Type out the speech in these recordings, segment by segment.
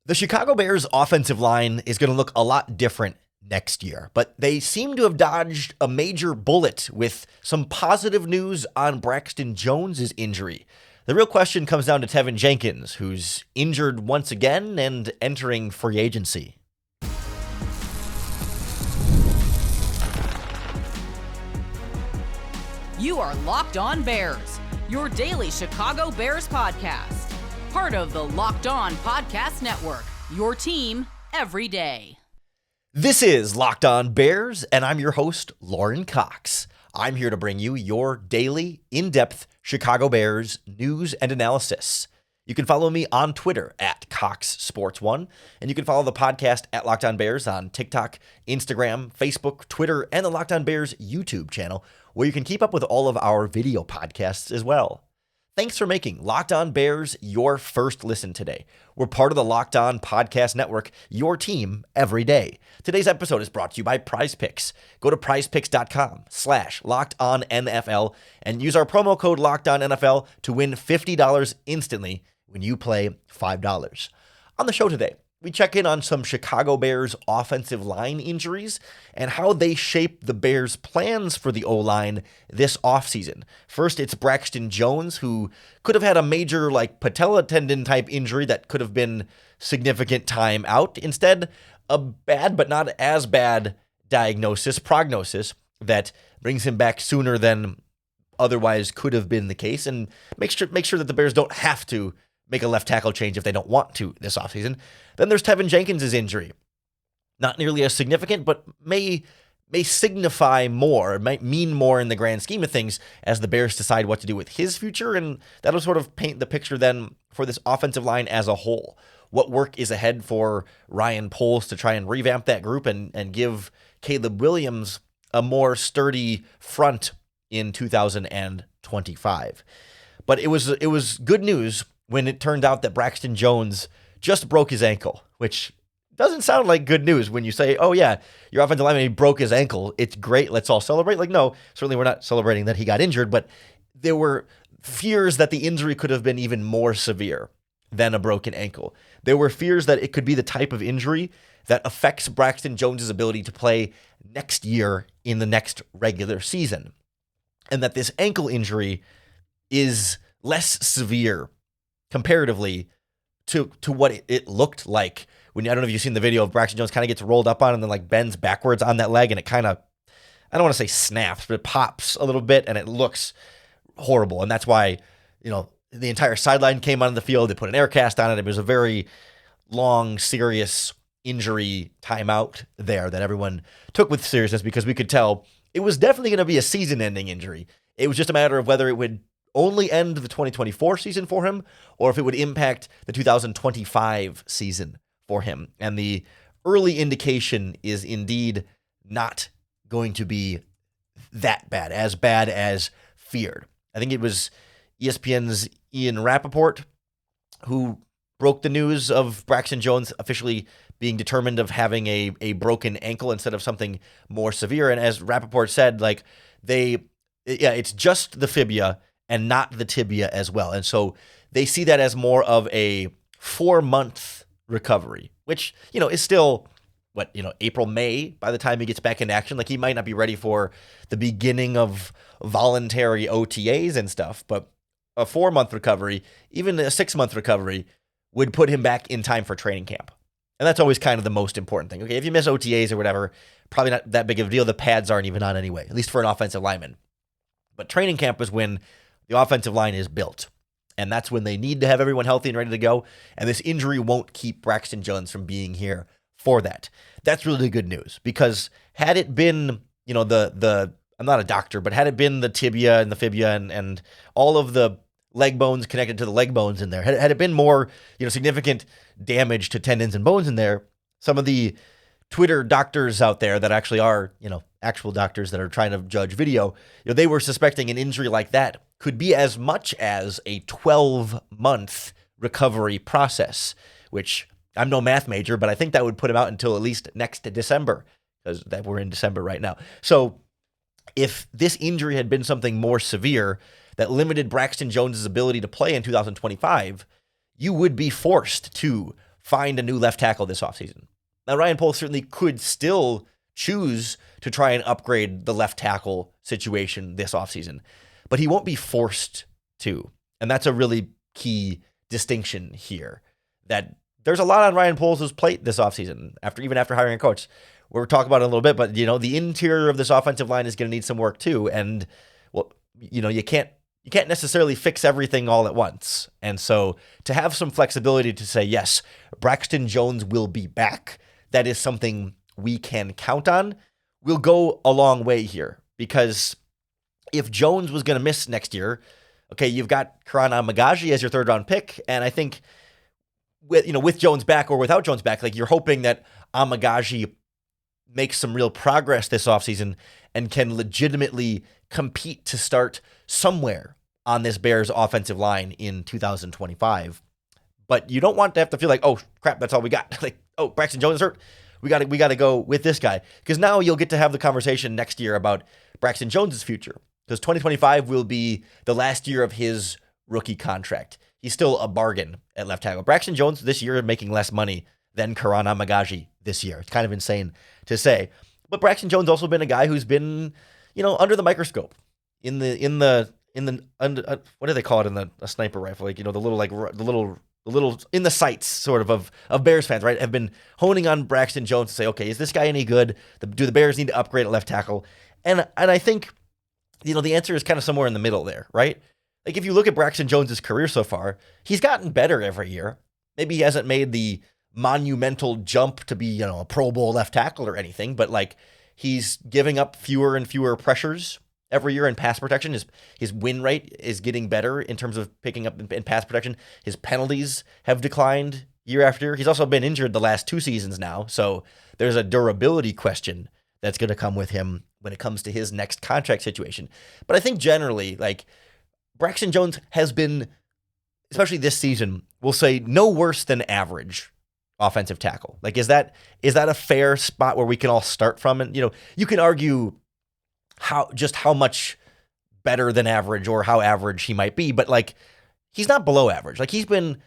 The Chicago Bears offensive line is going to look a lot different next year, but they seem to have dodged a major bullet with some positive news on Braxton Jones' injury. The real question comes down to Teven Jenkins, who's injured once again and entering free agency. You are Locked On Bears, your daily Chicago Bears podcast. Part of the Locked On Podcast Network, your team every day. This is Locked On Bears, and I'm your host, Lauren Cox. I'm here to bring you your daily, in-depth Chicago Bears news and analysis. You can follow me on Twitter at CoxSports1, and you can follow the podcast at Locked On Bears on TikTok, Instagram, Facebook, Twitter, and the Locked On Bears YouTube channel, where you can keep up with all of our video podcasts as well. Thanks for making Locked On Bears your first listen today. We're part of the Locked On Podcast Network, your team every day. Today's episode is brought to you by PrizePicks. Go to prizepicks.com/LockedOnNFL and use our promo code LockedOnNFL to win $50 instantly when you play $5. On the show today, we check in on some Chicago Bears offensive line injuries and how they shape the Bears' plans for the O-line this offseason. First, it's Braxton Jones, who could have had a major patella tendon type injury that could have been significant time out. Instead, a bad but not as bad prognosis that brings him back sooner than otherwise could have been the case, and make sure that the Bears don't have to make a left tackle change if they don't want to this offseason. Then there's Teven Jenkins' injury. Not nearly as significant, but may signify more, it might mean more in the grand scheme of things as the Bears decide what to do with his future, and that'll sort of paint the picture then for this offensive line as a whole. What work is ahead for Ryan Poles to try and revamp that group and give Caleb Williams a more sturdy front in 2025. But it was good news when it turned out that Braxton Jones just broke his ankle, which doesn't sound like good news when you say, oh yeah, your offensive lineman, he broke his ankle. It's great. Let's all celebrate. No, certainly we're not celebrating that he got injured, but there were fears that the injury could have been even more severe than a broken ankle. There were fears that it could be the type of injury that affects Braxton Jones' ability to play next year in the next regular season, and that this ankle injury is less severe comparatively to what it looked like when, I don't know if you've seen the video of Braxton Jones kind of gets rolled up on and then bends backwards on that leg, and it kind of, I don't want to say snaps, but it pops a little bit and it looks horrible. And that's why, the entire sideline came onto the field. They put an air cast on it. It was a very long, serious injury timeout there that everyone took with seriousness because we could tell it was definitely going to be a season-ending injury. It was just a matter of whether it would only end the 2024 season for him, or if it would impact the 2025 season for him. And the early indication is indeed not going to be that bad as feared. I think it was ESPN's Ian Rappaport who broke the news of Braxton Jones officially being determined of having a broken ankle instead of something more severe. And as Rappaport said, it's just the fibia and not the tibia as well. And so they see that as more of a 4-month recovery, which, is still, April, May by the time he gets back into action. He might not be ready for the beginning of voluntary OTAs and stuff, but a 4-month recovery, even a 6-month recovery, would put him back in time for training camp. And that's always kind of the most important thing. Okay, if you miss OTAs or whatever, probably not that big of a deal. The pads aren't even on anyway, at least for an offensive lineman. But training camp is when the offensive line is built, and that's when they need to have everyone healthy and ready to go, and this injury won't keep Braxton Jones from being here for that. That's really good news, because had it been, I'm not a doctor, but had it been the tibia and the fibia and all of the leg bones connected to the leg bones in there, had it been more, significant damage to tendons and bones in there, some of the Twitter doctors out there that actually are, actual doctors that are trying to judge video, they were suspecting an injury like that could be as much as a 12-month recovery process, which I'm no math major, but I think that would put him out until at least next December, because we're in December right now. So if this injury had been something more severe that limited Braxton Jones' ability to play in 2025, you would be forced to find a new left tackle this offseason. Now, Ryan Poles certainly could still choose to try and upgrade the left tackle situation this offseason, but he won't be forced to. And that's a really key distinction here, that there's a lot on Ryan Poles' plate this offseason, even after hiring a coach. We'll talk about it in a little bit, but the interior of this offensive line is going to need some work too. And well, you can't necessarily fix everything all at once. And so to have some flexibility to say, yes, Braxton Jones will be back, that is something we can count on, will go a long way here. Because if Jones was going to miss next year, okay, you've got Karan Amagaji as your third round pick. And I think with Jones back or without Jones back, like, you're hoping that Amagaji makes some real progress this offseason and can legitimately compete to start somewhere on this Bears offensive line in 2025. But you don't want to have to feel like, oh crap, that's all we got. Like, oh, Braxton Jones is hurt. We got to go with this guy. Because now you'll get to have the conversation next year about Braxton Jones' future. Because 2025 will be the last year of his rookie contract. He's still a bargain at left tackle. Braxton Jones this year making less money than Karan Amagaji this year. It's kind of insane to say. But Braxton Jones also been a guy who's been, under the microscope in the what do they call it in a sniper rifle? Like, the little in the sights sort of Bears fans, right? Have been honing on Braxton Jones to say, okay, is this guy any good? Do the Bears need to upgrade at left tackle? And I think, the answer is kind of somewhere in the middle there, right? Like, if you look at Braxton Jones' career so far, he's gotten better every year. Maybe he hasn't made the monumental jump to be, a Pro Bowl left tackle or anything, but like, he's giving up fewer and fewer pressures every year in pass protection. His win rate is getting better in terms of picking up in pass protection. His penalties have declined year after year. He's also been injured the last 2 seasons now, so there's a durability question that's going to come with him when it comes to his next contract situation. But I think generally, like, Braxton Jones has been, especially this season, we'll say no worse than average offensive tackle. Like, is that a fair spot where we can all start from? And, you can argue how much better than average or how average he might be, but like, he's not below average. Like, he's been,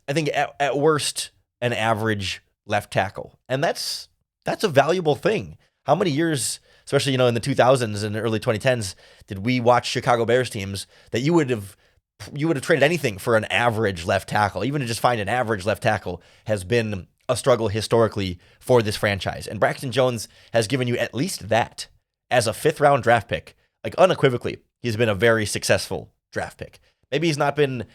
I think, at worst, an average left tackle. And that's a valuable thing. How many years, especially, in the 2000s and early 2010s, did we watch Chicago Bears teams that you would have traded anything for an average left tackle? Even to just find an average left tackle has been a struggle historically for this franchise. And Braxton Jones has given you at least that. As a 5th-round draft pick, like, unequivocally, he's been a very successful draft pick. Maybe he's not been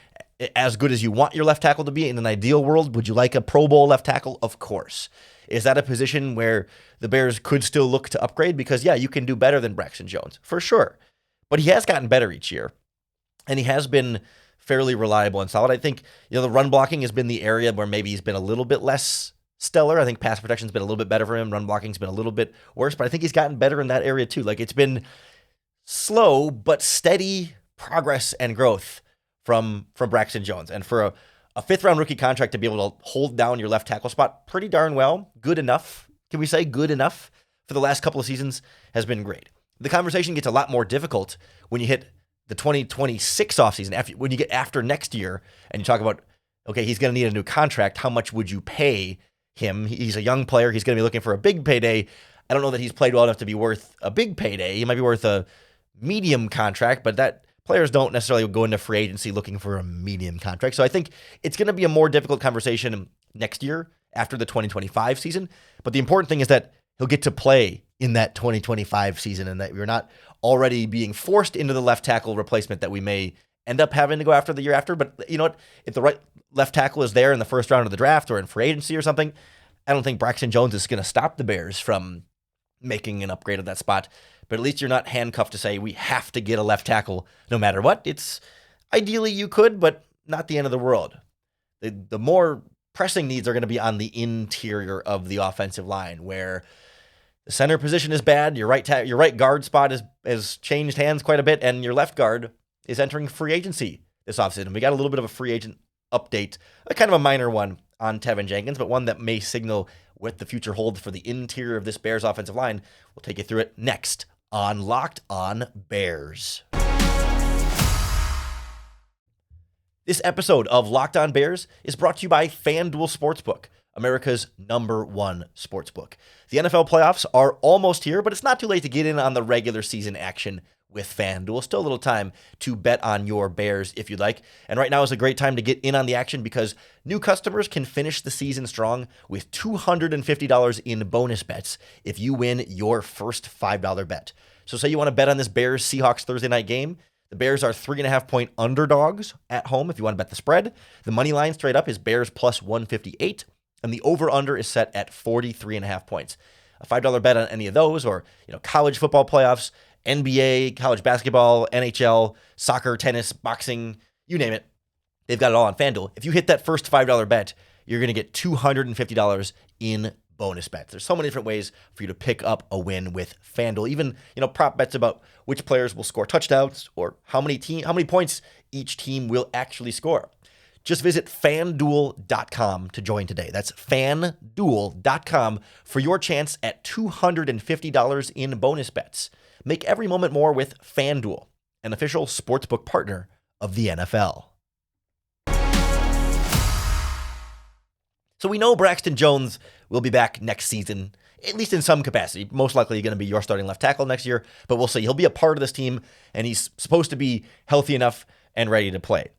as good as you want your left tackle to be. In an ideal world, would you like a Pro Bowl left tackle? Of course. Is that a position where the Bears could still look to upgrade? Because, yeah, you can do better than Braxton Jones, for sure. But he has gotten better each year, and he has been fairly reliable and solid. I think, the run blocking has been the area where maybe he's been a little bit less stellar. I think pass protection's been a little bit better for him. Run blocking's been a little bit worse, but I think he's gotten better in that area too. Like, it's been slow but steady progress and growth from Braxton Jones. And for a 5th-round rookie contract to be able to hold down your left tackle spot pretty darn well, good enough, can we say good enough, for the last couple of seasons has been great. The conversation gets a lot more difficult when you hit the 2026 offseason, when you get after next year and you talk about, okay, he's going to need a new contract. How much would you pay him? He's a young player. He's going to be looking for a big payday. I don't know that he's played well enough to be worth a big payday. He might be worth a medium contract, but that players don't necessarily go into free agency looking for a medium contract. So I think it's going to be a more difficult conversation next year after the 2025 season. But the important thing is that he'll get to play in that 2025 season and that we're not already being forced into the left tackle replacement that we may end up having to go after the year after. But you know what? If the right left tackle is there in the first round of the draft or in free agency or something, I don't think Braxton Jones is going to stop the Bears from making an upgrade at that spot. But at least you're not handcuffed to say we have to get a left tackle no matter what. It's ideally you could, but not the end of the world. The more pressing needs are going to be on the interior of the offensive line, where the center position is bad. Your right guard spot has changed hands quite a bit, and your left guard is entering free agency this offseason. We got a little bit of a free agent update, a kind of a minor one on Tevin Jenkins, but one that may signal what the future holds for the interior of this Bears offensive line. We'll take you through it next on Locked On Bears. This episode of Locked On Bears is brought to you by FanDuel Sportsbook, America's #1 sportsbook. The NFL playoffs are almost here, but it's not too late to get in on the regular season action with FanDuel. Still a little time to bet on your Bears if you'd like. And right now is a great time to get in on the action because new customers can finish the season strong with $250 in bonus bets if you win your first $5 bet. So say you want to bet on this Bears-Seahawks Thursday night game. The Bears are 3.5-point underdogs at home if you want to bet the spread. The money line straight up is Bears plus 158, and the over-under is set at 43.5 points. A $5 bet on any of those, or college football playoffs, NBA, college basketball, NHL, soccer, tennis, boxing, you name it. They've got it all on FanDuel. If you hit that first $5 bet, you're going to get $250 in bonus bets. There's so many different ways for you to pick up a win with FanDuel. Even, prop bets about which players will score touchdowns or how many points each team will actually score. Just visit FanDuel.com to join today. That's FanDuel.com for your chance at $250 in bonus bets. Make every moment more with FanDuel, an official sportsbook partner of the NFL. So we know Braxton Jones will be back next season, at least in some capacity. Most likely going to be your starting left tackle next year, but we'll see. He'll be a part of this team, and he's supposed to be healthy enough and ready to play.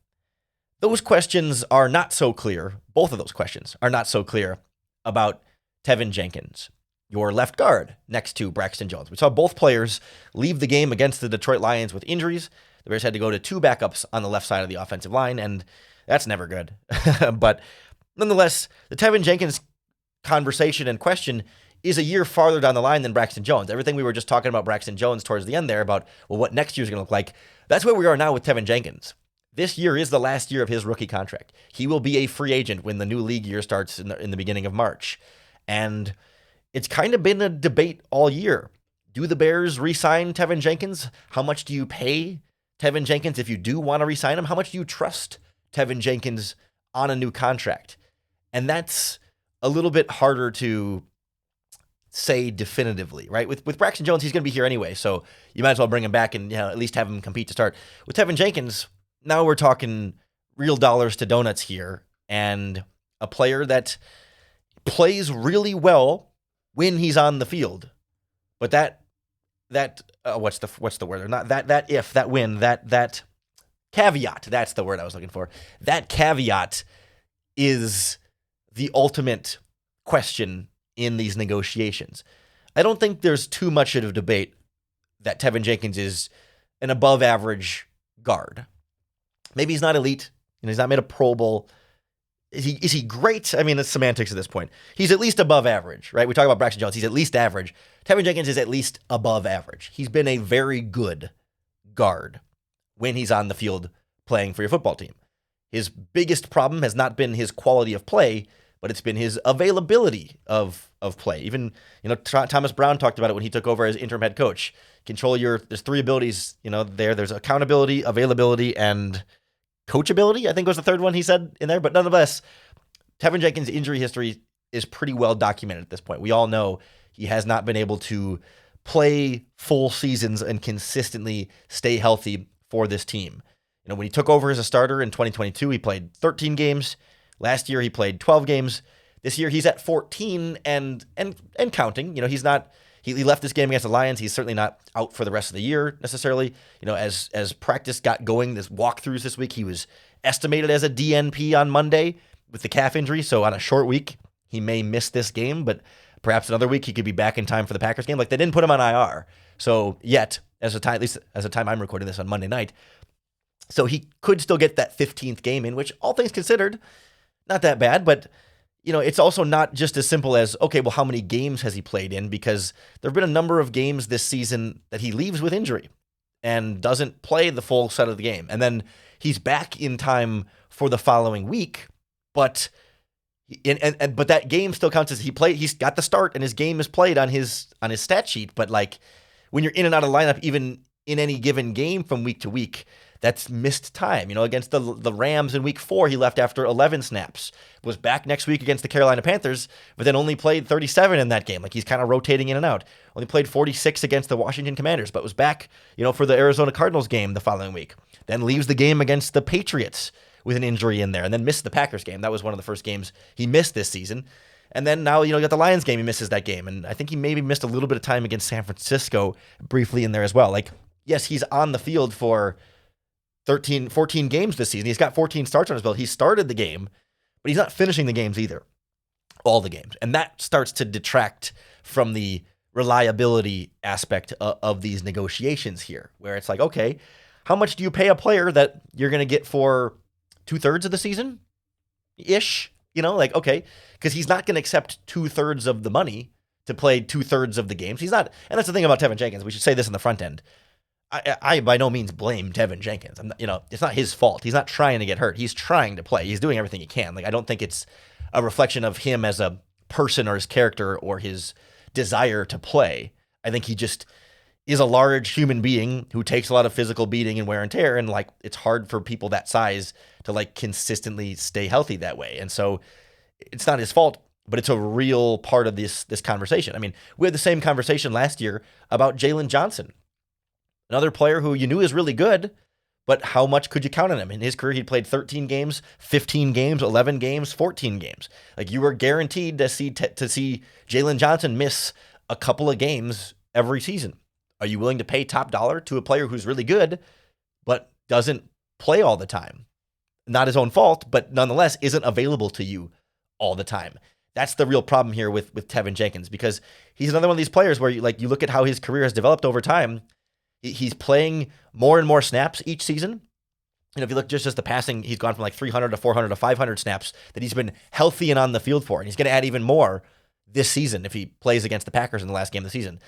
Those questions are not so clear. Both of those questions are not so clear about Tevin Jenkins, your left guard next to Braxton Jones. We saw both players leave the game against the Detroit Lions with injuries. The Bears had to go to two backups on the left side of the offensive line, and that's never good. But nonetheless, the Tevin Jenkins conversation and question is a year farther down the line than Braxton Jones. Everything we were just talking about Braxton Jones towards the end there about, what next year's going to look like, that's where we are now with Teven Jenkins. This year is the last year of his rookie contract. He will be a free agent when the new league year starts in the beginning of March. And it's kind of been a debate all year. Do the Bears re-sign Teven Jenkins? How much do you pay Teven Jenkins if you do want to re-sign him? How much do you trust Teven Jenkins on a new contract? And that's a little bit harder to say definitively, right? With Braxton Jones, he's going to be here anyway, so you might as well bring him back and at least have him compete to start. With Teven Jenkins, now we're talking real dollars to donuts here, and a player that plays really well when he's on the field. But that what's the word? Not that caveat. That's the word I was looking for. That caveat is the ultimate question in these negotiations. I don't think there's too much of a debate that Teven Jenkins is an above average guard. Maybe he's not elite, and he's not made a Pro Bowl. Is he great? I mean, it's semantics at this point. He's at least above average, right? We talk about Braxton Jones. He's at least average. Teven Jenkins is at least above average. He's been a very good guard when he's on the field playing for your football team. His biggest problem has not been his quality of play, but it's been his availability of play. Even, Thomas Brown talked about it when he took over as interim head coach. There's three abilities, there's accountability, availability, and coachability, I think was the third one he said in there. But nonetheless, Teven Jenkins' injury history is pretty well documented at this point. We all know he has not been able to play full seasons and consistently stay healthy for this team. When he took over as a starter in 2022, he played 13 games. Last year, he played 12 games. This year, he's at 14 and counting. He's not. He left this game against the Lions. He's certainly not out for the rest of the year necessarily. As practice got going, this walkthroughs this week, he was estimated as a DNP on Monday with the calf injury. So on a short week, he may miss this game, but perhaps another week he could be back in time for the Packers game. Like, they didn't put him on IR. So yet, at least as the time I'm recording this on Monday night, so he could still get that 15th game in, which all things considered, not that bad, but it's also not just as simple as, okay, well, how many games has he played in? Because there have been a number of games this season that he leaves with injury and doesn't play the full set of the game. And then he's back in time for the following week, but that game still counts as he's got the start and his game is played on his stat sheet. But like, when you're in and out of lineup, even in any given game from week to week, that's missed time. Against the Rams in week 4, he left after 11 snaps, was back next week against the Carolina Panthers, but then only played 37 in that game. Like, he's kind of rotating in and out. Only played 46 against the Washington Commanders, but was back, for the Arizona Cardinals game the following week. Then leaves the game against the Patriots with an injury in there and then missed the Packers game. That was one of the first games he missed this season. And then now, you got the Lions game, he misses that game. And I think he maybe missed a little bit of time against San Francisco briefly in there as well. Like, yes, he's on the field for 14 games this season. He's got 14 starts on his belt. He started the game, but he's not finishing the games either. All the games. And that starts to detract from the reliability aspect of these negotiations here, where it's like, okay, how much do you pay a player that you're going to get for 2/3 of the season? Ish. Okay, because he's not going to accept 2/3 of the money to play 2/3 of the games. He's not, and that's the thing about Tevin Jenkins. We should say this in the front end. I by no means blame Teven Jenkins. It's not his fault. He's not trying to get hurt. He's trying to play. He's doing everything he can. Like, I don't think it's a reflection of him as a person or his character or his desire to play. I think he just is a large human being who takes a lot of physical beating and wear and tear, and like, it's hard for people that size to like consistently stay healthy that way. And so it's not his fault, but it's a real part of this conversation. I mean, we had the same conversation last year about Jalen Johnson, another player who you knew is really good, but how much could you count on him? In his career, he'd played 13 games, 15 games, 11 games, 14 games. Like, you were guaranteed to see Jalen Johnson miss a couple of games every season. Are you willing to pay top dollar to a player who's really good, but doesn't play all the time? Not his own fault, but nonetheless isn't available to you all the time. That's the real problem here with Teven Jenkins, because he's another one of these players where you look at how his career has developed over time. He's playing more and more snaps each season. If you look just as the passing, he's gone from like 300 to 400 to 500 snaps that he's been healthy and on the field for. And he's going to add even more this season if he plays against the Packers in the last game of the season.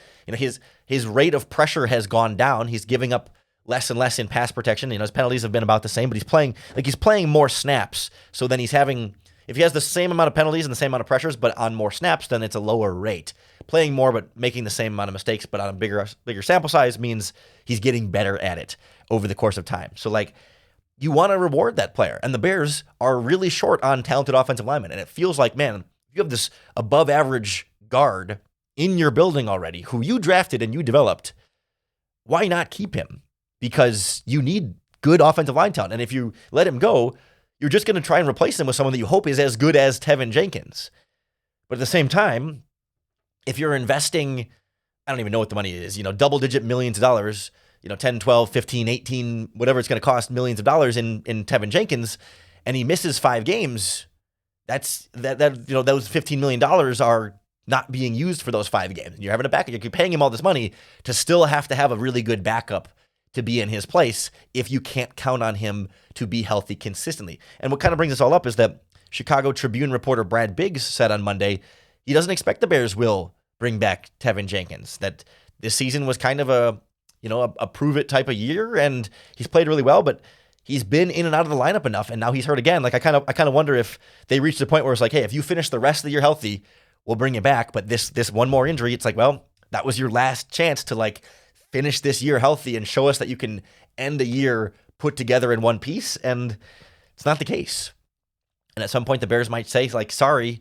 His rate of pressure has gone down. He's giving up less and less in pass protection. His penalties have been about the same, but he's playing more snaps. So then if he has the same amount of penalties and the same amount of pressures, but on more snaps, then it's a lower rate. Playing more, but making the same amount of mistakes, but on a bigger sample size means he's getting better at it over the course of time. So you want to reward that player. And the Bears are really short on talented offensive linemen. And it feels like, man, you have this above average guard in your building already who you drafted and you developed. Why not keep him? Because you need good offensive line talent. And if you let him go, you're just going to try and replace him with someone that you hope is as good as Teven Jenkins. But at the same time, if you're investing, I don't even know what the money is, double-digit millions of dollars, 10, 12, 15, 18, whatever it's going to cost, millions of dollars in Teven Jenkins, and he misses 5 games, those $15 million are not being used for those 5 games. You're having a backup. You're paying him all this money to still have to have a really good backup to be in his place if you can't count on him to be healthy consistently. And what kind of brings this all up is that Chicago Tribune reporter Brad Biggs said on Monday he doesn't expect the Bears will bring back Teven Jenkins, that this season was kind of a prove-it type of year, and he's played really well, but he's been in and out of the lineup enough, and now he's hurt again. Like, I kind of wonder if they reached the point where it's like, hey, if you finish the rest of the year healthy, we'll bring you back, but this one more injury, it's like, well, that was your last chance to finish this year healthy and show us that you can end a year put together in one piece, and it's not the case. And at some point, the Bears might say, sorry,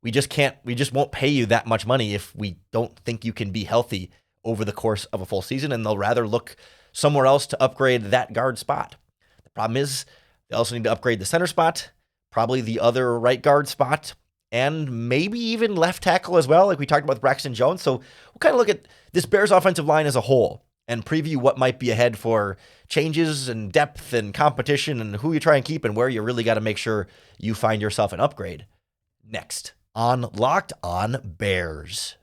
we just won't pay you that much money if we don't think you can be healthy over the course of a full season, and they'll rather look somewhere else to upgrade that guard spot. The problem is they also need to upgrade the center spot, probably the other right guard spot, and maybe even left tackle as well, like we talked about with Braxton Jones. So we'll kind of look at this Bears offensive line as a whole and preview what might be ahead for changes and depth and competition and who you try and keep and where you really got to make sure you find yourself an upgrade. Next on Locked On Bears.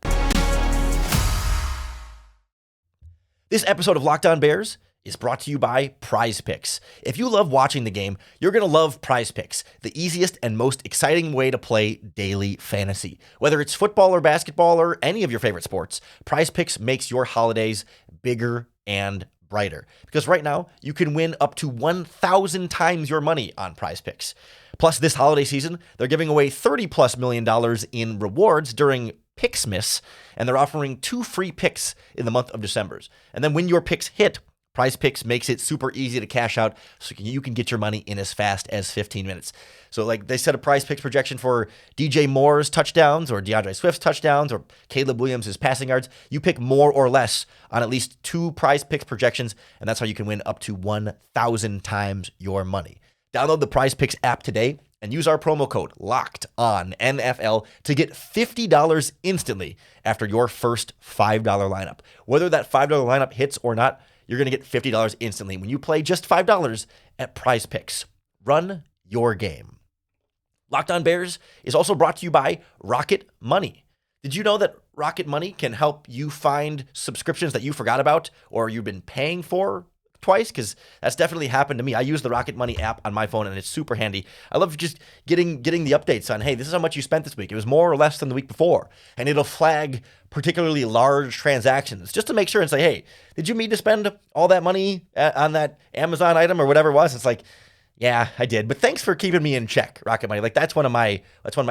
This episode of Locked On Bears is brought to you by PrizePicks. If you love watching the game, you're going to love PrizePicks, the easiest and most exciting way to play daily fantasy. Whether it's football or basketball or any of your favorite sports, PrizePicks makes your holidays bigger and brighter. Because right now, you can win up to 1,000 times your money on PrizePicks. Plus, this holiday season, they're giving away $30+ million in rewards during Picksmas, and they're offering 2 free picks in the month of December. And then when your picks hit, PrizePicks makes it super easy to cash out so you can get your money in as fast as 15 minutes. So they set a PrizePicks projection for DJ Moore's touchdowns or DeAndre Swift's touchdowns or Caleb Williams' passing yards. You pick more or less on at least 2 PrizePicks projections, and that's how you can win up to 1,000 times your money. Download the PrizePicks app today and use our promo code LOCKEDONNFL to get $50 instantly after your first $5 lineup. Whether that $5 lineup hits or not, you're going to get $50 instantly when you play just $5 at PrizePicks. Run your game. Locked On Bears is also brought to you by Rocket Money. Did you know that Rocket Money can help you find subscriptions that you forgot about or you've been paying for twice? Because that's definitely happened to me. I use the Rocket Money app on my phone, and it's super handy. I love just getting the updates on, hey, this is how much you spent this week. It was more or less than the week before. And it'll flag particularly large transactions just to make sure and say, hey, did you mean to spend all that money on that Amazon item or whatever it was? It's like, yeah, I did. But thanks for keeping me in check, Rocket Money. Like that's one of my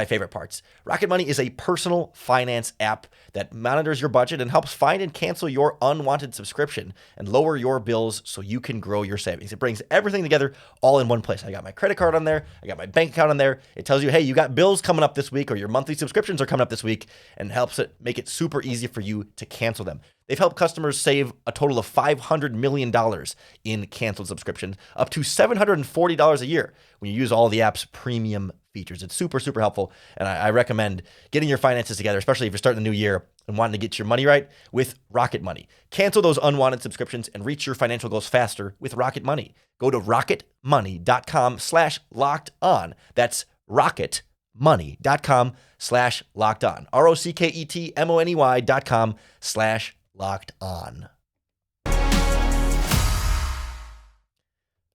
favorite parts. Rocket Money is a personal finance app that monitors your budget and helps find and cancel your unwanted subscription and lower your bills so you can grow your savings. It brings everything together all in one place. I got my credit card on there. I got my bank account on there. It tells you, hey, you got bills coming up this week or your monthly subscriptions are coming up this week, and helps it make it super easy for you to cancel them. They've helped customers save a total of $500 million in canceled subscriptions, up to $740 a year when you use all the app's premium features. It's super, super helpful, and I recommend getting your finances together, especially if you're starting the new year and wanting to get your money right with Rocket Money. Cancel those unwanted subscriptions and reach your financial goals faster with Rocket Money. Go to rocketmoney.com/lockedon. That's rocketmoney.com/lockedon. rocketmoney.com/lockedon.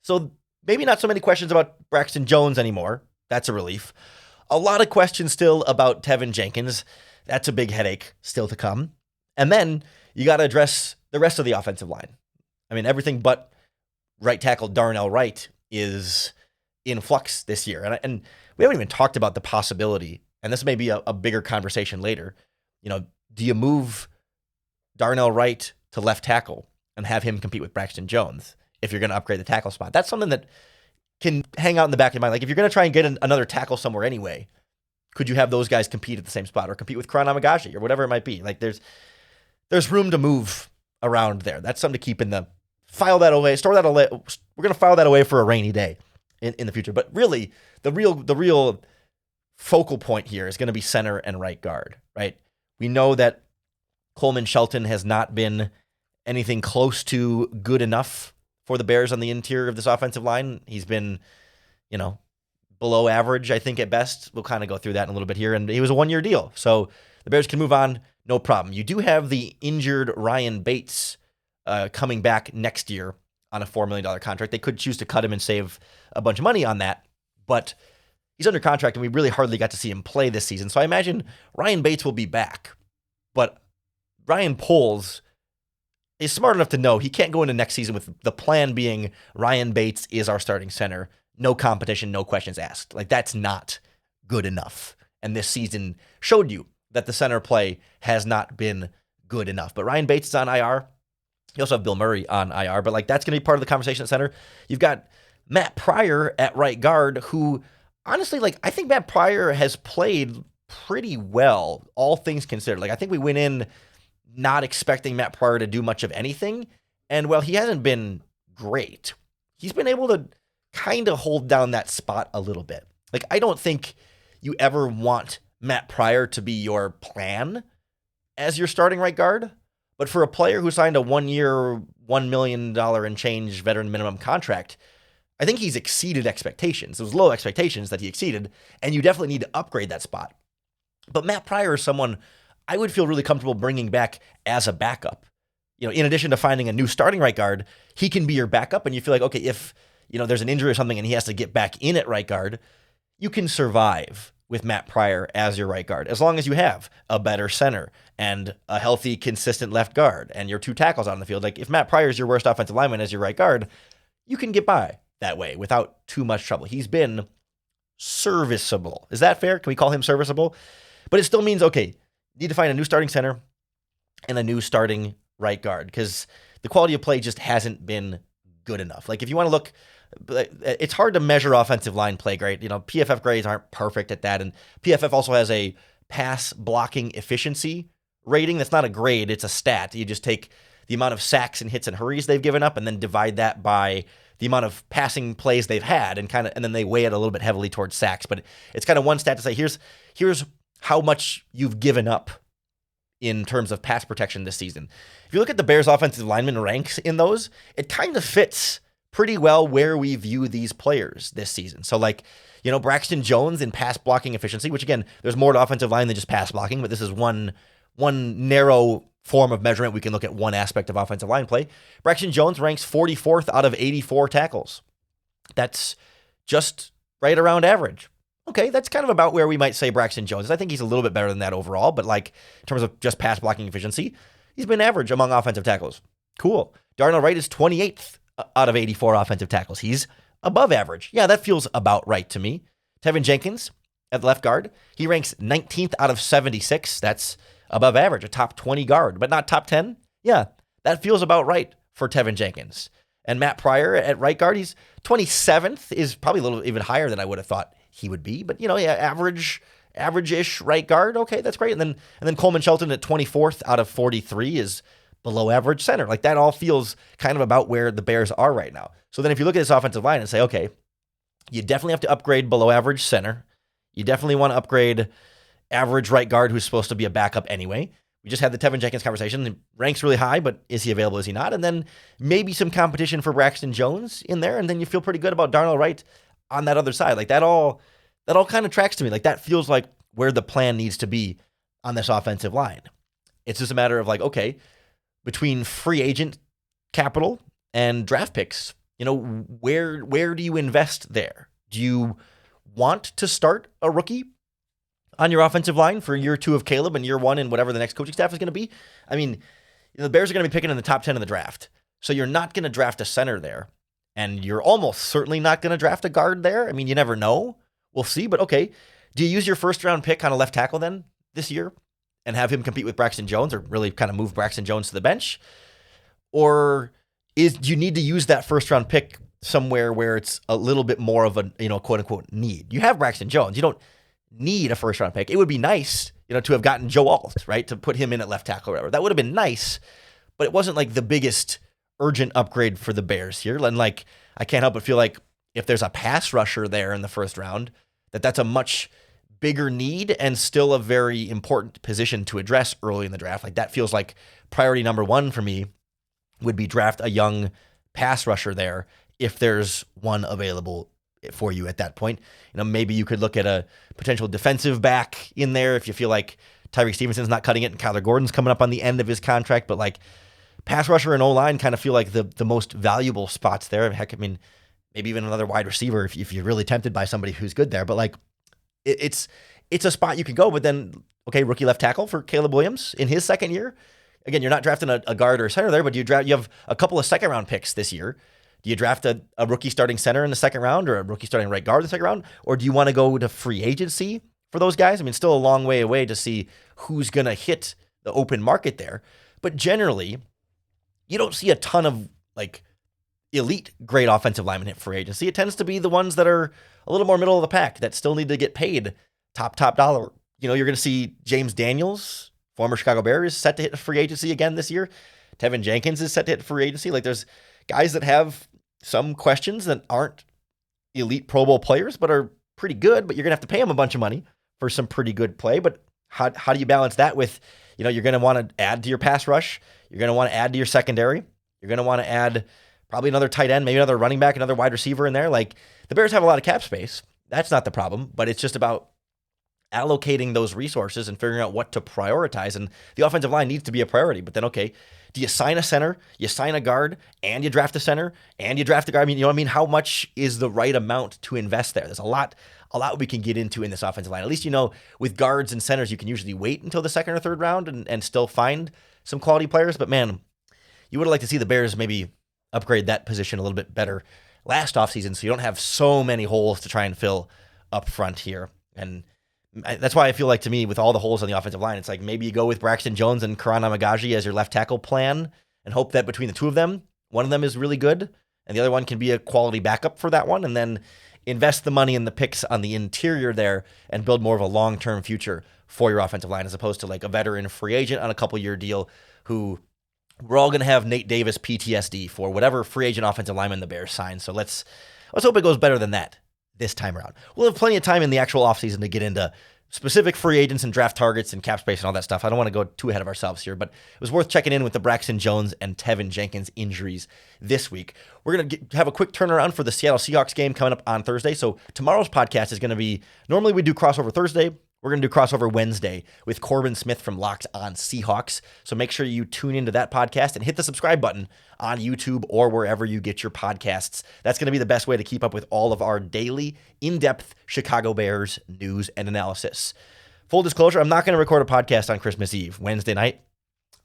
So maybe not so many questions about Braxton Jones anymore. That's a relief. A lot of questions still about Tevin Jenkins. That's a big headache still to come. And then you got to address the rest of the offensive line. I mean, everything but right tackle Darnell Wright is in flux this year. And we haven't even talked about the possibility, and this may be a bigger conversation later. You know, do you move Darnell Wright to left tackle and have him compete with Braxton Jones if you're going to upgrade the tackle spot? That's something that can hang out in the back of your mind. Like if you're going to try and get another tackle somewhere anyway, could you have those guys compete at the same spot or compete with Karan Amagashi or whatever it might be? Like there's room to move around there. That's something to keep in the file that away, store that away. We're going to file that away for a rainy day in the future. But really, the real focal point here is going to be center and right guard, right? We know that Coleman Shelton has not been anything close to good enough for the Bears on the interior of this offensive line. He's been, below average, I think, at best. We'll kind of go through that in a little bit here. And he was a one-year deal, so the Bears can move on, no problem. You do have the injured Ryan Bates coming back next year on a $4 million contract. They could choose to cut him and save a bunch of money on that, but he's under contract, and we really hardly got to see him play this season. So I imagine Ryan Bates will be back, but Ryan Poles is smart enough to know he can't go into next season with the plan being Ryan Bates is our starting center. No competition, no questions asked. Like that's not good enough. And this season showed you that the center play has not been good enough. But Ryan Bates is on IR. You also have Bill Murray on IR, but like that's going to be part of the conversation at center. You've got Matt Pryor at right guard, who honestly, like I think Matt Pryor has played pretty well, all things considered. Like I think we went in not expecting Matt Pryor to do much of anything. And while he hasn't been great, he's been able to kind of hold down that spot a little bit. Like, I don't think you ever want Matt Pryor to be your plan as your starting right guard. But for a player who signed a 1-year, $1 million and change veteran minimum contract, I think he's exceeded expectations. It was low expectations that he exceeded, and you definitely need to upgrade that spot. But Matt Pryor is someone I would feel really comfortable bringing back as a backup. In addition to finding a new starting right guard, he can be your backup, and you feel like, okay, if there's an injury or something and he has to get back in at right guard, you can survive with Matt Pryor as your right guard, as long as you have a better center and a healthy, consistent left guard and your two tackles on the field. Like if Matt Pryor is your worst offensive lineman as your right guard, you can get by that way without too much trouble. He's been serviceable. Is that fair? Can we call him serviceable? But it still means, okay, need to find a new starting center and a new starting right guard because the quality of play just hasn't been good enough. Like if you want to look, it's hard to measure offensive line play grade. PFF grades aren't perfect at that. And PFF also has a pass blocking efficiency rating. That's not a grade. It's a stat. You just take the amount of sacks and hits and hurries they've given up, and then divide that by the amount of passing plays they've had, and then they weigh it a little bit heavily towards sacks. But it's kind of one stat to say, here's how much you've given up in terms of pass protection this season. If you look at the Bears offensive lineman ranks in those, it kind of fits pretty well where we view these players this season. So Braxton Jones in pass blocking efficiency, which again, there's more to offensive line than just pass blocking, but this is one narrow form of measurement. We can look at one aspect of offensive line play. Braxton Jones ranks 44th out of 84 tackles. That's just right around average. Okay, that's kind of about where we might say Braxton Jones is. I think he's a little bit better than that overall, but in terms of just pass blocking efficiency, he's been average among offensive tackles. Cool. Darnell Wright is 28th out of 84 offensive tackles. He's above average. Yeah, that feels about right to me. Tevin Jenkins at left guard, he ranks 19th out of 76. That's above average, a top 20 guard, but not top 10. Yeah, that feels about right for Teven Jenkins. And Matt Pryor at right guard, he's 27th, is probably a little even higher than I would have thought he would be, but average-ish right guard. Okay, that's great. And then Coleman Shelton at 24th out of 43 is below average center. That all feels kind of about where the Bears are right now. So then if you look at this offensive line and say, okay, you definitely have to upgrade below average center. You definitely want to upgrade average right guard who's supposed to be a backup anyway. We just had the Teven Jenkins conversation. He ranks really high, but is he available? Is he not? And then maybe some competition for Braxton Jones in there, and then you feel pretty good about Darnell Wright on that other side. That all kind of tracks to me. That feels like where the plan needs to be on this offensive line. It's just a matter of okay, between free agent capital and draft picks, where do you invest there? Do you want to start a rookie on your offensive line for year 2 of Caleb and year 1 in whatever the next coaching staff is going to be? I mean, the Bears are going to be picking in the top 10 of the draft. So you're not going to draft a center there. And you're almost certainly not going to draft a guard there. I mean, you never know. We'll see. But okay, do you use your first round pick on a left tackle then this year and have him compete with Braxton Jones, or really kind of move Braxton Jones to the bench? Or do you need to use that first round pick somewhere where it's a little bit more of a, quote unquote need? You have Braxton Jones. You don't need a first round pick. It would be nice, to have gotten Joe Alt, right? To put him in at left tackle or whatever. That would have been nice, but it wasn't the biggest urgent upgrade for the Bears here. And I can't help but feel like if there's a pass rusher there in the first round, that's a much bigger need and still a very important position to address early in the draft. That feels like priority number 1 for me would be draft a young pass rusher there if there's one available for you at that point. Maybe you could look at a potential defensive back in there if you feel like Tyreek Stevenson's not cutting it and Kyler Gordon's coming up on the end of his contract, but pass rusher and O-line kind of feel like the most valuable spots there. Heck, I mean, maybe even another wide receiver if you're really tempted by somebody who's good there, but it's a spot you could go. But then, okay, rookie left tackle for Caleb Williams in his second year. Again, you're not drafting a guard or a center there, but you have a couple of second round picks this year. Do you draft a rookie starting center in the second round or a rookie starting right guard in the second round? Or do you want to go to free agency for those guys? I mean, still a long way away to see who's going to hit the open market there. But generally, you don't see a ton of elite great offensive linemen hit free agency. It tends to be the ones that are a little more middle of the pack that still need to get paid top dollar. You're going to see James Daniels, former Chicago Bear, is set to hit free agency again this year. Teven Jenkins is set to hit free agency. There's guys that have some questions that aren't elite Pro Bowl players, but are pretty good, but you're going to have to pay them a bunch of money for some pretty good play. But how do you balance that with, you're going to want to add to your pass rush. You're going to want to add to your secondary. You're going to want to add probably another tight end, maybe another running back, another wide receiver in there. The Bears have a lot of cap space. That's not the problem, but it's just about allocating those resources and figuring out what to prioritize. And the offensive line needs to be a priority. But then, okay, do you sign a center, you sign a guard, and you draft a center, and you draft a guard? I mean, you know what I mean? How much is the right amount to invest there? There's a lot we can get into in this offensive line. At least, with guards and centers, you can usually wait until the second or third round and still find some quality players. But man, you would have liked to see the Bears maybe upgrade that position a little bit better last offseason so you don't have so many holes to try and fill up front here. And that's why I feel like, to me, with all the holes on the offensive line, it's maybe you go with Braxton Jones and Karan Amagaji as your left tackle plan and hope that between the two of them, one of them is really good and the other one can be a quality backup for that one, and then invest the money in the picks on the interior there and build more of a long-term future for your offensive line as opposed to a veteran free agent on a couple-year deal who we're all going to have Nate Davis PTSD for whatever free agent offensive lineman the Bears sign. So let's hope it goes better than that this time around. We'll have plenty of time in the actual offseason to get into specific free agents and draft targets and cap space and all that stuff. I don't want to go too ahead of ourselves here, but it was worth checking in with the Braxton Jones and Teven Jenkins injuries this week. We're going to have a quick turnaround for the Seattle Seahawks game coming up on Thursday. So tomorrow's podcast is going to be, normally we do crossover Thursday. We're going to do crossover Wednesday with Corbin Smith from Locked On Seahawks. So make sure you tune into that podcast and hit the subscribe button on YouTube or wherever you get your podcasts. That's going to be the best way to keep up with all of our daily, in-depth Chicago Bears news and analysis. Full disclosure, I'm not going to record a podcast on Christmas Eve, Wednesday night.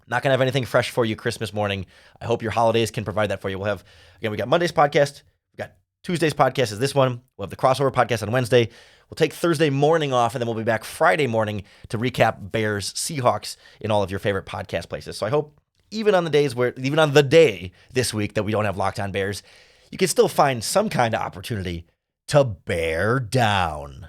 Not going to have anything fresh for you Christmas morning. I hope your holidays can provide that for you. We got Monday's podcast. We got Tuesday's podcast is this one. We'll have the crossover podcast on Wednesday. We'll take Thursday morning off, and then we'll be back Friday morning to recap Bears Seahawks in all of your favorite podcast places. So I hope even on the day this week that we don't have Locked On Bears, you can still find some kind of opportunity to bear down.